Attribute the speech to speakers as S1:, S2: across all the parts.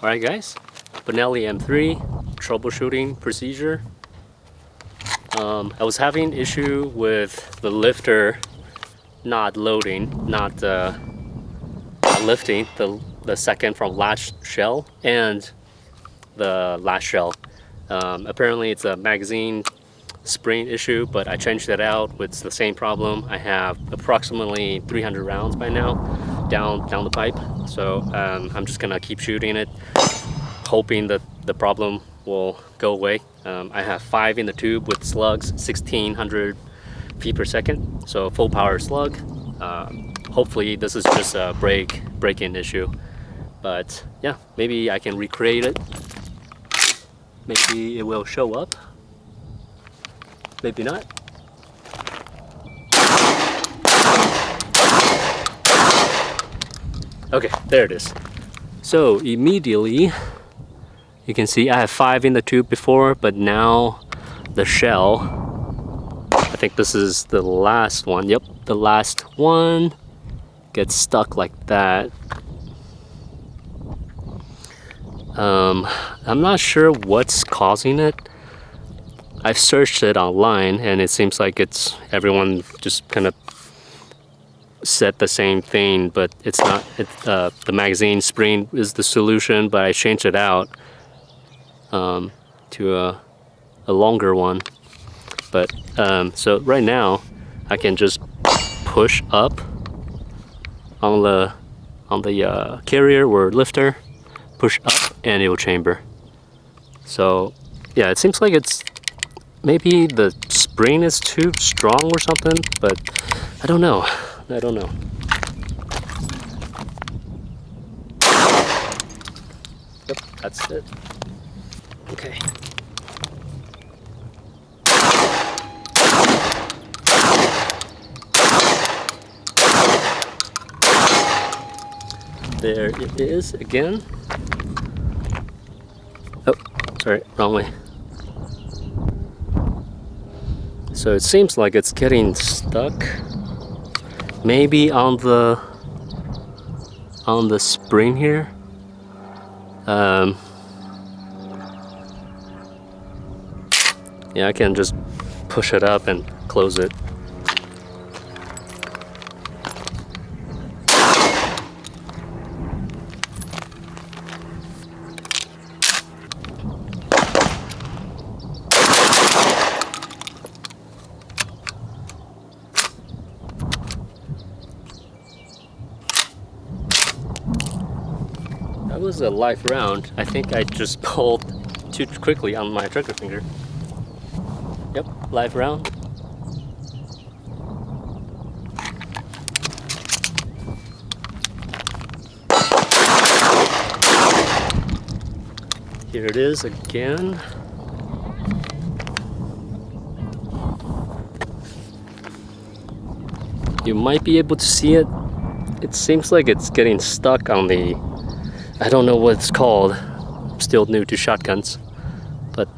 S1: Alright guys, Benelli M3 troubleshooting procedure. I was having issue with the lifter not loading, not lifting the second from last shell and the last shell. Apparently it's a magazine spring issue, but I changed that out. It's the same problem. I have approximately 300 rounds by now down the pipe, so I'm just gonna keep shooting it, hoping that the problem will go away. I have 5 in the tube with slugs, 1600 feet per second, so full power slug. Hopefully this is just a break-in issue, but yeah, maybe I can recreate it. Maybe it will show up, maybe not. Okay, there it is. So immediately you can see I have 5 in the tube before, but now the shell, I think this is the last one. Yep, the last one gets stuck like that. I'm not sure what's causing it. I've searched it online and it seems like everyone just kind of said the same thing, but it's not. The magazine spring is the solution, but I changed it out to a longer one. But so right now I can just push up on the carrier or lifter, push up and it will chamber. So yeah, it seems like maybe the spring is too strong or something, but I don't know. Yep, that's it. Okay. There it is again. Oh, sorry, wrong way. So it seems like it's getting stuck. Maybe on the spring here. Yeah, I can just push it up and close it. That was a live round. I think I just pulled too quickly on my trigger finger. Yep, live round. Here it is again. You might be able to see it. It seems like it's getting stuck on the, I don't know what it's called. I'm still new to shotguns, but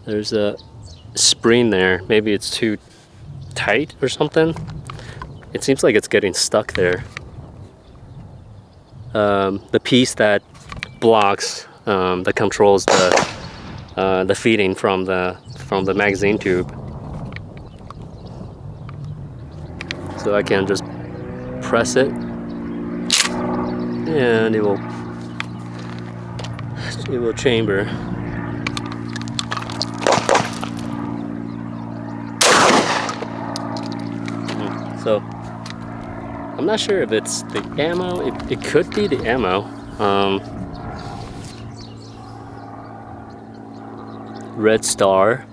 S1: there's a spring there. Maybe it's too tight or something. It seems like it's getting stuck there. The piece that blocks, that controls the feeding from the magazine tube. So I can just press it, and it will chamber. So I'm not sure if it's the ammo. It could be the ammo. Red star.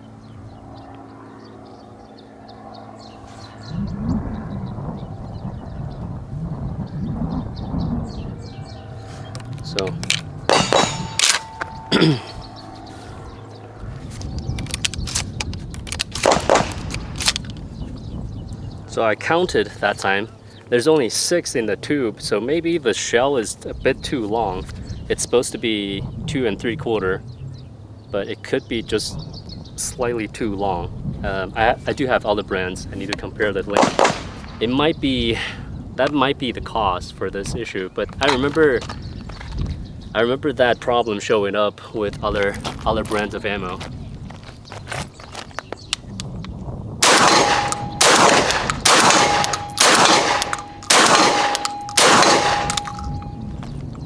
S1: So I counted that time. There's only 6 in the tube, so maybe the shell is a bit too long. It's supposed to be 2 3/4, but it could be just slightly too long. I do have other brands. I need to compare that later. That might be the cause for this issue, but I remember I remember that problem showing up with other brands of ammo.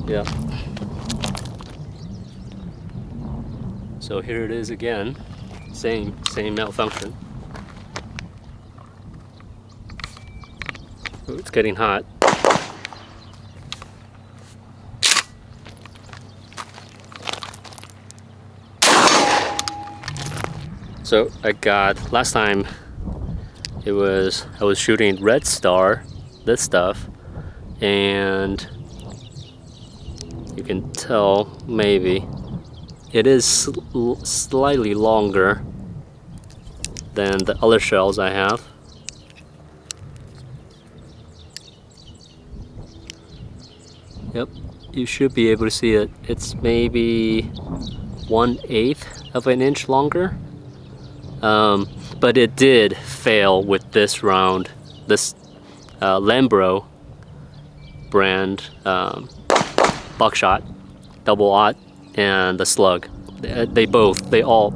S1: Yeah. So here it is again. Same malfunction. Oh, it's getting hot. So I got, last time I was shooting Red Star, this stuff, and you can tell maybe it is slightly longer than the other shells I have. Yep, you should be able to see it. It's maybe 1/8 of an inch longer. But it did fail with this round, this Lambro brand buckshot, double-aught, and the slug. They all,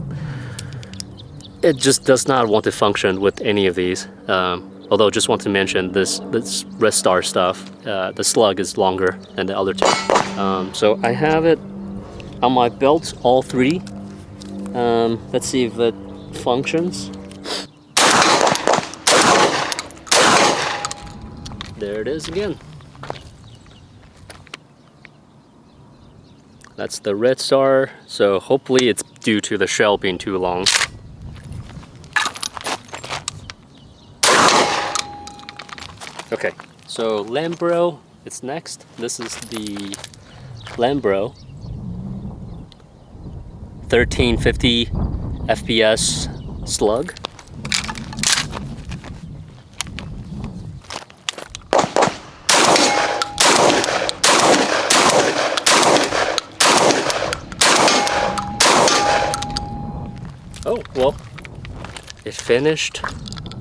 S1: it just does not want to function with any of these. Although just want to mention this Red Star stuff, the slug is longer than the other two. So I have it on my belt, all three. Let's see if it functions. There it is again. That's the Red Star, so hopefully it's due to the shell being too long. Okay, so Lambro, it's next. This is the Lambro 1350 FPS slug. Oh, well, it finished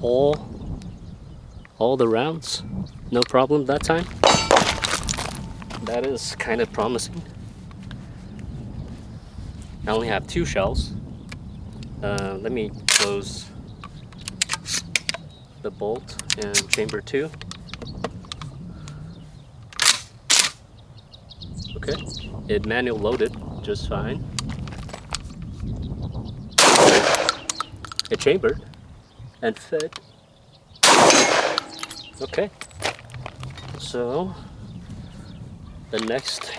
S1: all the rounds. No problem that time. That is kind of promising. I only have 2 shells. Let me close the bolt in chamber 2. Okay, it manual loaded just fine. It chambered and fit. Okay, so the next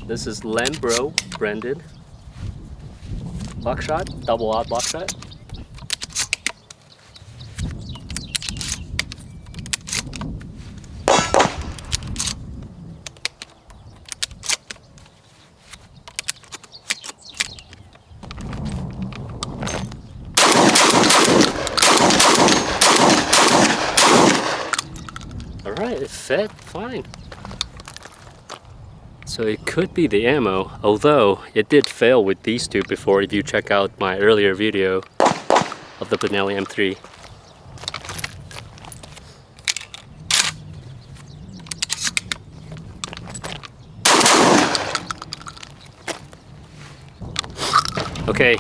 S1: this is Lambro branded buckshot, double-aught buckshot. Alright, it fit fine. So it could be the ammo, although it did fail with these two before if you check out my earlier video of the Benelli M3. Okay,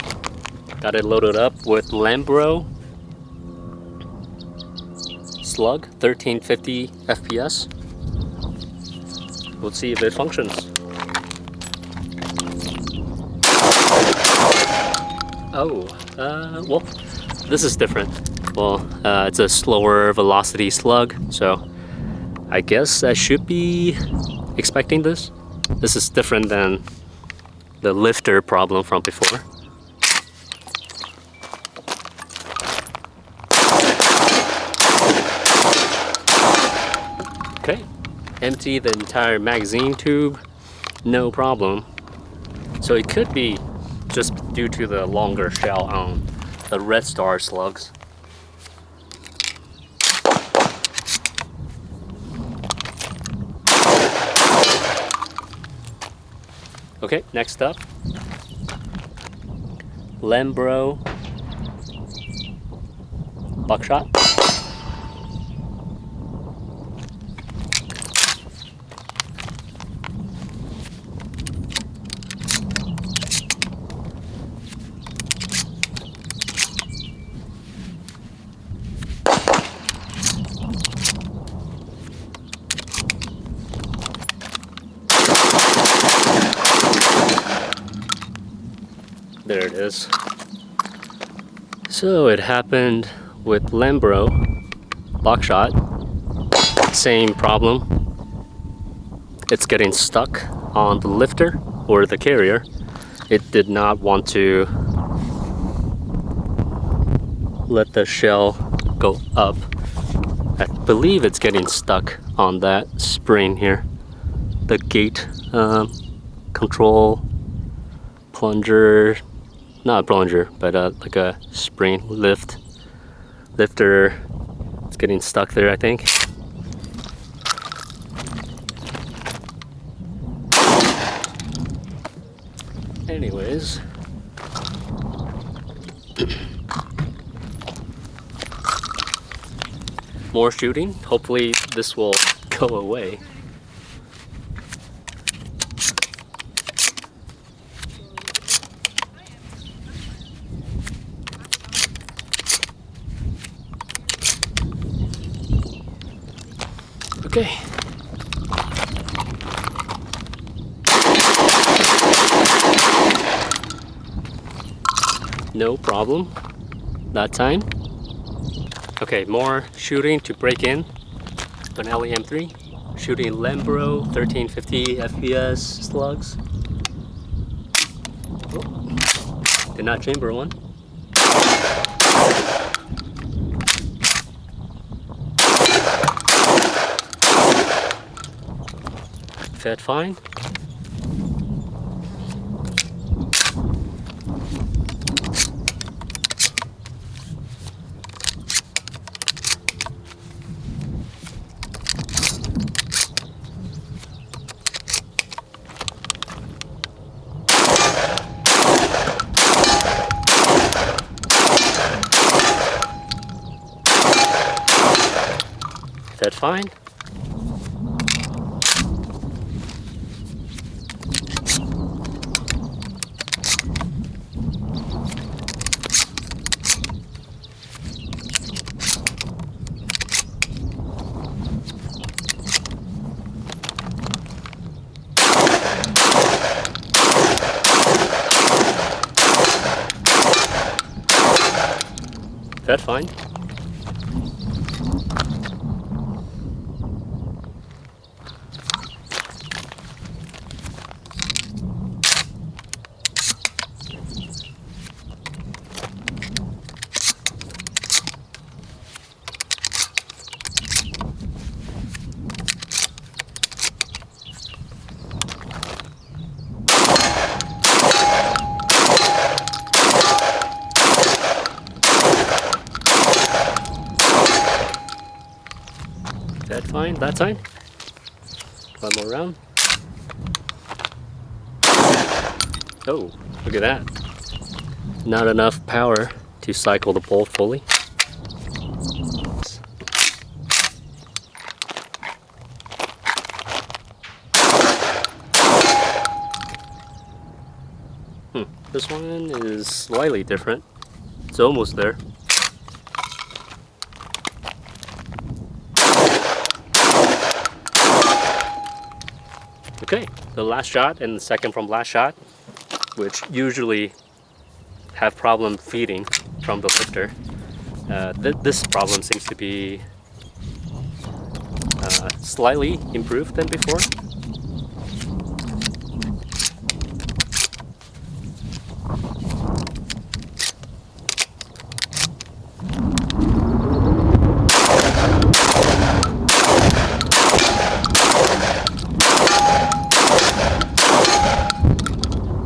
S1: got it loaded up with Lambro slug 1350 FPS. We'll see if it functions. Oh, well, this is different. Well, it's a slower velocity slug, so I guess I should be expecting this. This is different than the lifter problem from before. Okay, empty the entire magazine tube, no problem. So it could be just due to the longer shell on the Red Star slugs. Okay, next up, Lambro buckshot. There it is. So it happened with Lambro lock shot. Same problem. It's getting stuck on the lifter or the carrier. It did not want to let the shell go up. I believe it's getting stuck on that spring here. The gate control plunger, not a plunger, but like a spring lifter. It's getting stuck there, I think. Anyways, more shooting. Hopefully this will go away. Okay. No problem that time. Okay, more shooting to break in. Benelli M3, shooting Lambro 1350 FPS slugs. Oh, did not chamber one. Fed fine. Fed fine. Fed fine. Fed fine that time. One more round. Oh, look at that. Not enough power to cycle the bolt fully. This one is slightly different. It's almost there. Okay, the last shot and the second from last shot, which usually have problem feeding from the lifter. This problem seems to be slightly improved than before.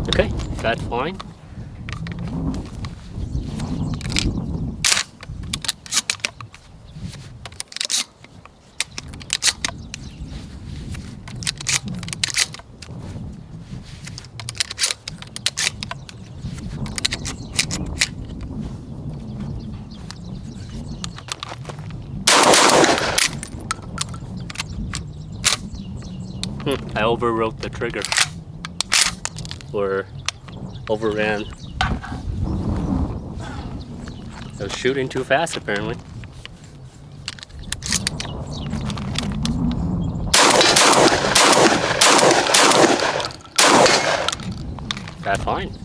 S1: Okay, that's fine. I overwrote the trigger, or overran. I was shooting too fast apparently. That's fine.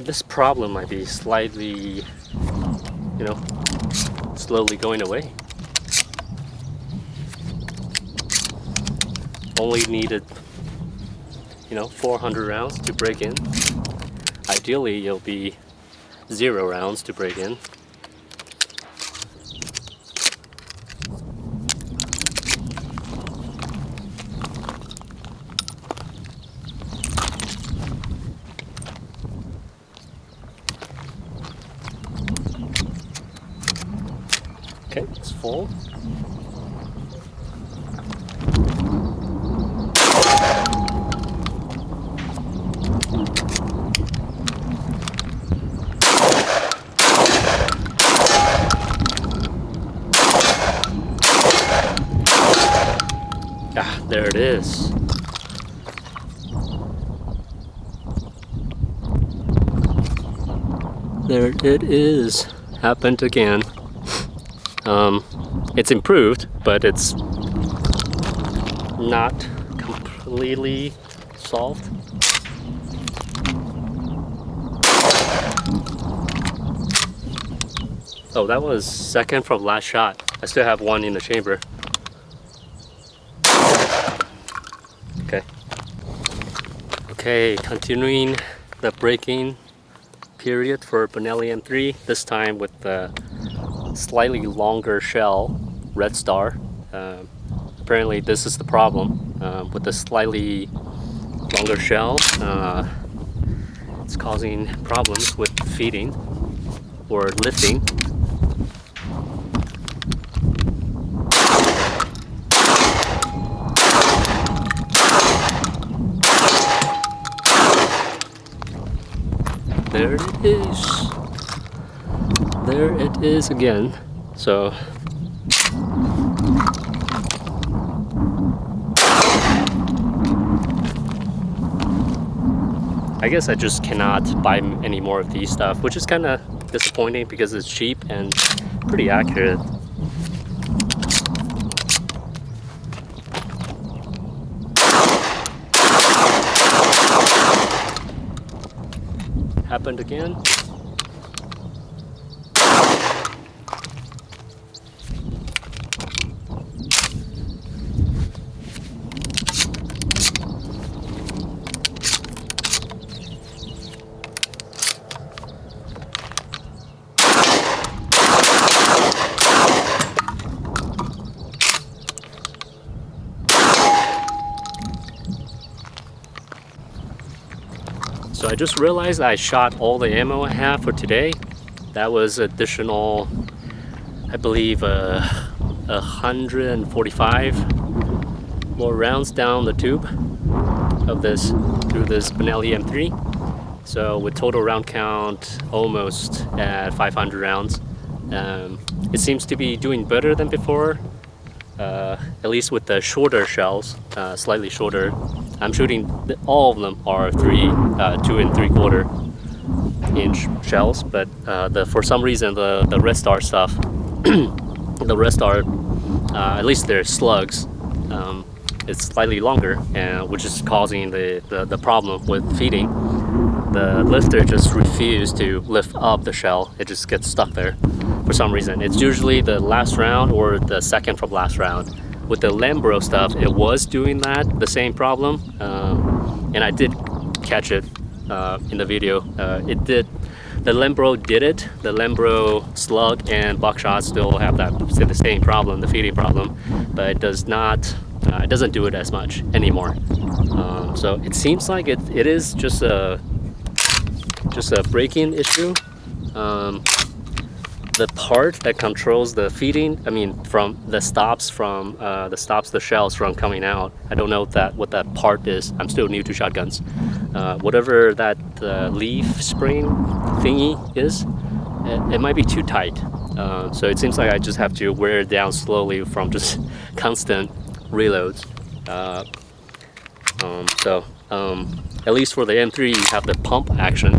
S1: this problem might be slightly, you know, slowly going away. Only needed, 400 rounds to break in. Ideally, it'll be 0 rounds to break in. Okay, it's full. Ah, there it is. There it is. Happened again. It's improved, but it's not completely solved. Oh, that was second from last shot. I still have one in the chamber. Okay, continuing the breaking period for Benelli M3, this time with the slightly longer shell, red star. Apparently this is the problem with the slightly longer shell. It's causing problems with feeding or lifting. There it is. There it is again. So I guess I just cannot buy any more of these stuff, which is kind of disappointing because it's cheap and pretty accurate. Happened again. So I just realized I shot all the ammo I have for today. That was additional, I believe, 145 more rounds down the tube of this through this Benelli M3. So with total round count almost at 500 rounds. It seems to be doing better than before, at least with the shorter shells, slightly shorter. I'm shooting, all of them are 2 3/4 inch shells, but for some reason the Red Star stuff, the Red Star, at least their slugs, it's slightly longer, which is causing the problem with feeding. The lifter just refused to lift up the shell. It just gets stuck there for some reason. It's usually the last round or the second from last round. With the Lambro stuff, it was doing that, the same problem, and I did catch it in the video. The Lambro did it. The Lambro slug and buckshot still have the same problem, the feeding problem, but it does not. It doesn't do it as much anymore. So it seems like it is just a break-in issue. The part that controls the feeding, from the stops the shells from coming out. I don't know what that part is. I'm still new to shotguns. Whatever that leaf spring thingy is, it might be too tight. So it seems like I just have to wear it down slowly from just constant reloads. At least for the M3, you have the pump action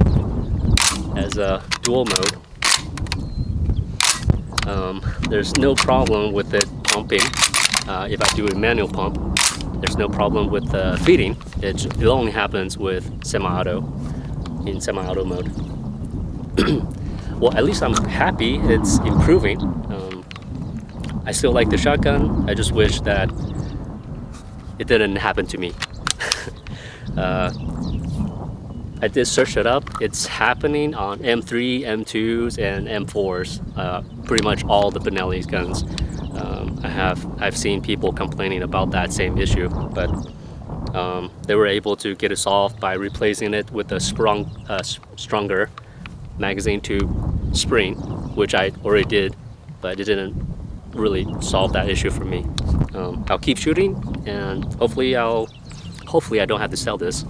S1: as a dual mode. There's no problem with it pumping. If I do a manual pump, there's no problem with the feeding. It only happens with semi-auto, in semi-auto mode. Well, at least I'm happy it's improving. I still like the shotgun. I just wish that it didn't happen to me. I did search it up. It's happening on M3, M2s, and M4s. Pretty much all the Benelli guns. I've seen people complaining about that same issue, but they were able to get it solved by replacing it with a stronger magazine tube spring, which I already did, but it didn't really solve that issue for me. I'll keep shooting, and hopefully I don't have to sell this.